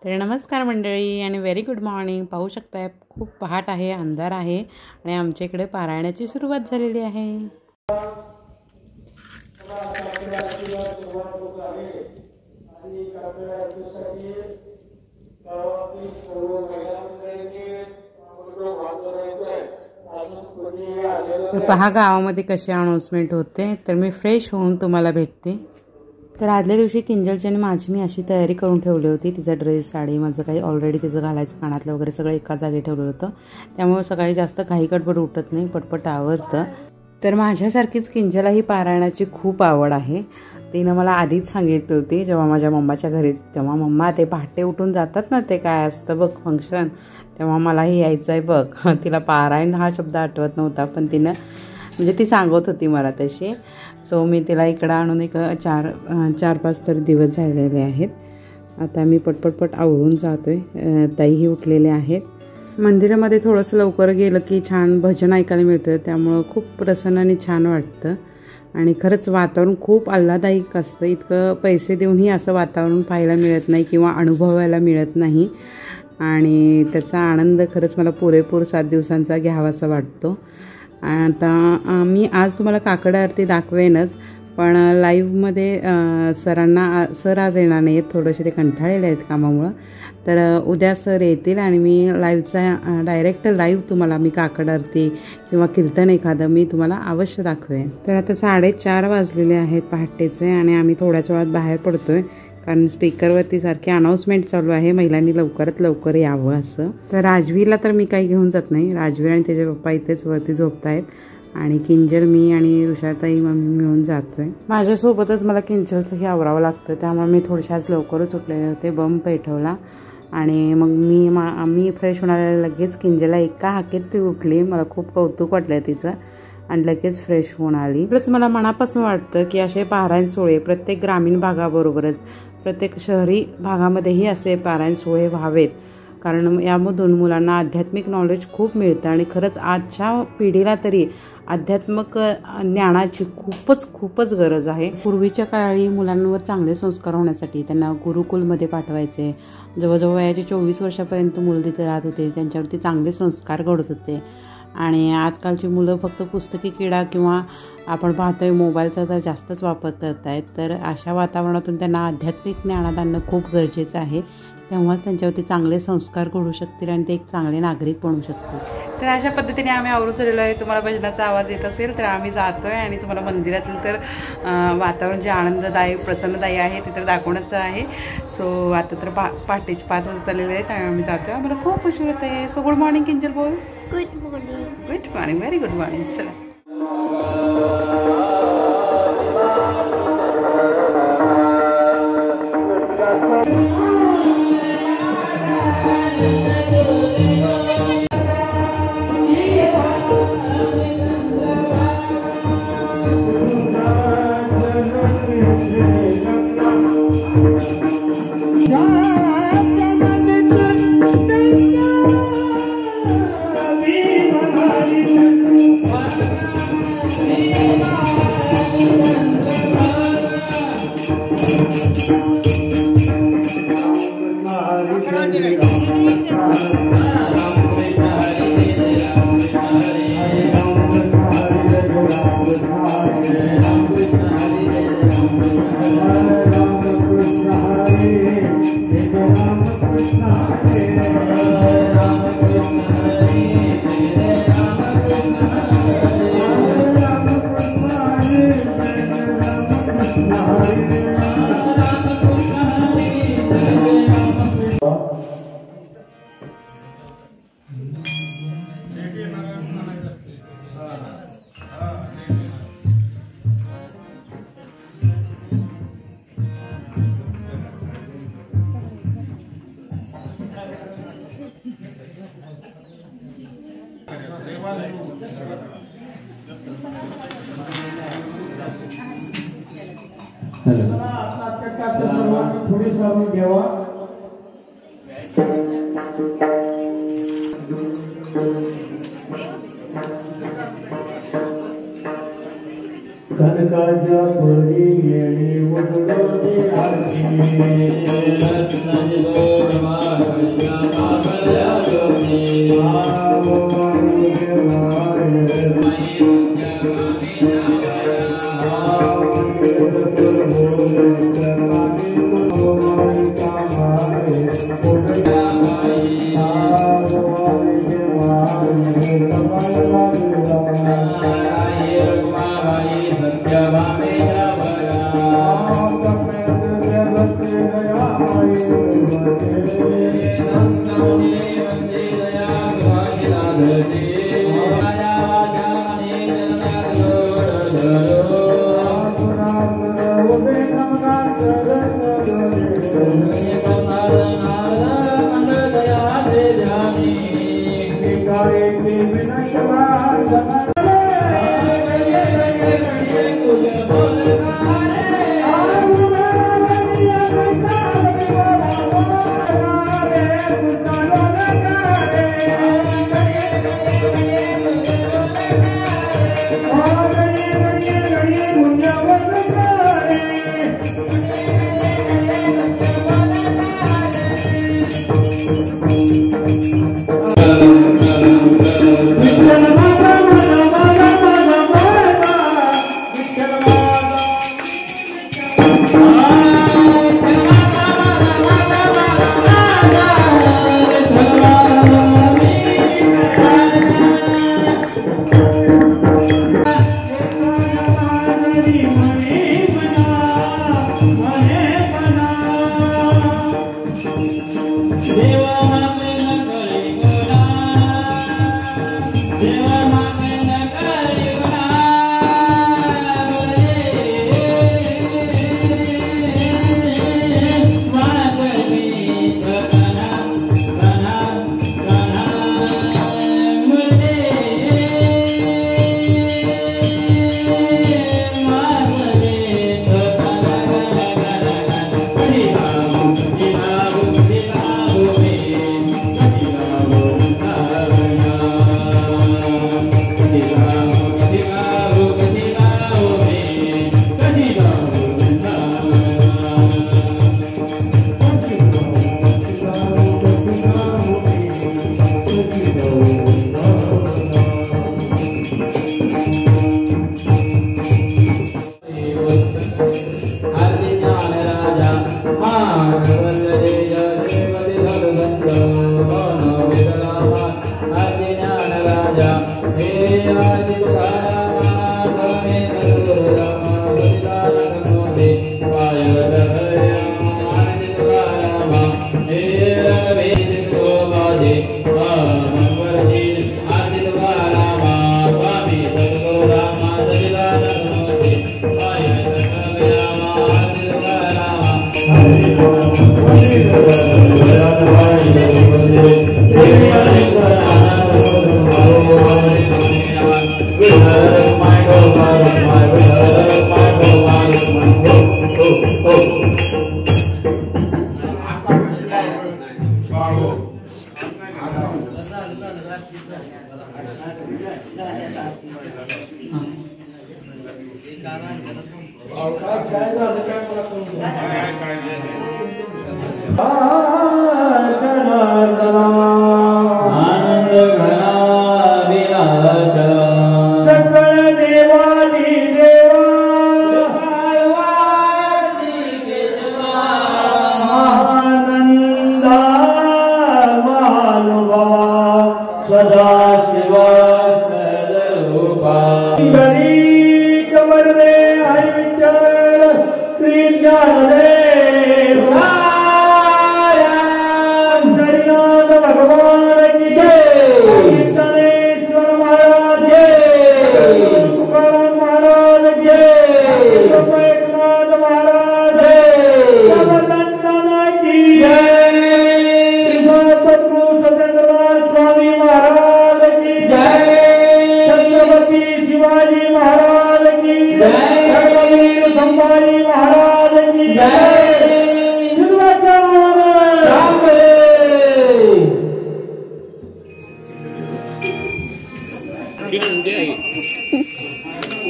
तर नमस्कार मंडळी आणि व्हेरी गुड मॉर्निंग। पाहू शकताय खूप पहाट आहे, अंधार आहे आणि आमच्या इकडे पारायणाची सुरुवात झालेली आहे। तर पहा गावामध्ये कशी अनाउन्समेंट होते, तर मी फ्रेश होऊन तुम्हाला भेटते। तर आदल्या दिवशी किंजलची आणि माझी मी अशी तयारी करून ठेवली होती। तिचा ड्रेस, साडी, माझं काही ऑलरेडी तिचं घालायचं कानातलं वगैरे सगळं एका जागी ठेवलं होतं, त्यामुळे सकाळी जास्त काही गडबड उठत नाही, पटपट आवरतं। तर माझ्यासारखीच किंजलही पारायणाची खूप आवड आहे। तिनं मला आधीच सांगितली होती जेव्हा माझ्या मम्माच्या घरी, तेव्हा मम्मा ते पहाटे उठून जातात ना, ते काय असतं बघ फंक्शन, तेव्हा मलाही यायचं आहे बघ। तिला पारायण हा शब्द आठवत नव्हता, पण तिनं म्हणजे ती सांगत होती मला तशी। सो मी तिला इकडं आणून एक 4-5 तरी दिवस झालेले आहेत। आता मी पटपट आवरून जातोय। ताईही उठलेले आहेत। मंदिरामध्ये थोडंसं लवकर गेलं की छान भजन ऐकायला मिळतं, त्यामुळं खूप प्रसन्न आणि छान वाटतं आणि खरंच वातावरण खूप आल्हाददायक असतं। इतकं पैसे देऊनही असं वातावरण पाहायला मिळत नाही किंवा अनुभवायला मिळत नाही आणि त्याचा आनंद खरंच मला पुरेपूर 7 दिवसांचा घ्यावासा वाटतो। आता मी आज तुम्हाला काकड आरती दाखवेनच, पण लाईव्हमध्ये सर आज येणार नाही आहेत, थोडेसे ते कंटाळलेले आहेत कामामुळं। तर उद्या सर येतील आणि मी लाईव्हचा डायरेक्ट लाईव्ह तुम्हाला मी काकड आरती किंवा कीर्तन एखादं मी तुम्हाला अवश्य दाखवेन। तर आता 4:30 वाजलेले आहेत पहाटेचे आणि आम्ही थोड्याच वेळात बाहेर पडतोय, कारण स्पीकरवरती सारखी अनाउन्समेंट चालू आहे महिलांनी लवकरात लवकर यावं असं। तर राजवीरला तर मी काही घेऊन जात नाही, राजवीर आणि त्याचे पप्पा इथेच वरती झोपतायत आणि किंजल, मी आणि ऋषाताई मम्मी मिळून जातोय। माझ्यासोबतच मला किंजलचंही आवरावं लागतं, त्यामुळे मी थोडीशी लवकरच उठलेले होते, बम पेटवला आणि मग मी फ्रेश होणाऱ्या लगेच किंजलला एका हाकेत ती उठली। मला खूप कौतुक वाटलं तिचं आणि लगेच फ्रेश होऊन आली। खरंच मला मनापासून वाटतं की असे पारायण सोहळे प्रत्येक ग्रामीण भागाबरोबरच प्रत्येक शहरी भागामध्येही असे पारायण सोहळे व्हावेत, कारण यामधून मुलांना आध्यात्मिक नॉलेज खूप मिळतं आणि खरंच आजच्या पिढीला तरी आध्यात्मिक ज्ञानाची खूपच गरज आहे। पूर्वीच्या काळी मुलांवर चांगले संस्कार होण्यासाठी त्यांना गुरुकुलमध्ये पाठवायचे। जवळजवळ वयाचे 24 वर्षापर्यंत मुलं तिथे राहत होते, त्यांच्यावरती चांगले संस्कार घडत होते आणि आजकालची मुलं फक्त पुस्तकी किडा किंवा आपण पाहतोय मोबाईलचा तर जास्तच वापर करत आहेत। तर अशा वातावरणातून त्यांना आध्यात्मिक ज्ञानात आणणं खूप गरजेचं आहे, तेव्हाच त्यांच्यावरती चांगले संस्कार घडू शकतील आणि ते एक चांगले नागरिक बनू शकतील। तर अशा पद्धतीने आम्ही आवरून झालेलो आहे। तुम्हाला भजनाचा आवाज येत असेल तर आम्ही जातोय आणि तुम्हाला मंदिरातील तर वातावरण जे आनंददायी प्रसन्नदायी आहे ते तर दाखवणच आहे। सो आता तर पहाटेचे 5 वाजता आलेले आहेत आणि आम्ही जातोय, आम्हाला खूप उशीर होत आहे। सो गुड मॉर्निंग किंजल बोल। Good morning. Good morning, very good morning. चला थोड़ी सारून घ्यावा। कनकाच्या परी येणे वडलोनी आरती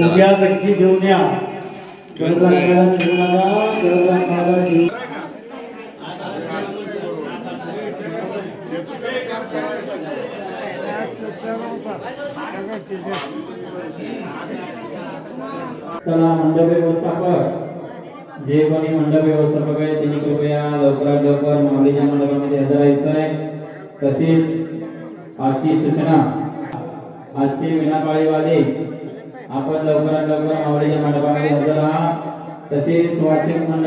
उद्या गच्ची घेऊन या चला मंडप व्यवस्थापक जे कोणी मंडप व्यवस्थापक आहे त्यांनी कृपया लवकरात लवकर माऊलीच्या मंडपामध्ये हजर राहायचं आहे। तसेच आजची सूचना आजचे विनापाळीवाले आपण लवकरात लवकर माऊलीच्या मंडपामध्ये हजर राहा। तसेच वाचक मंडळ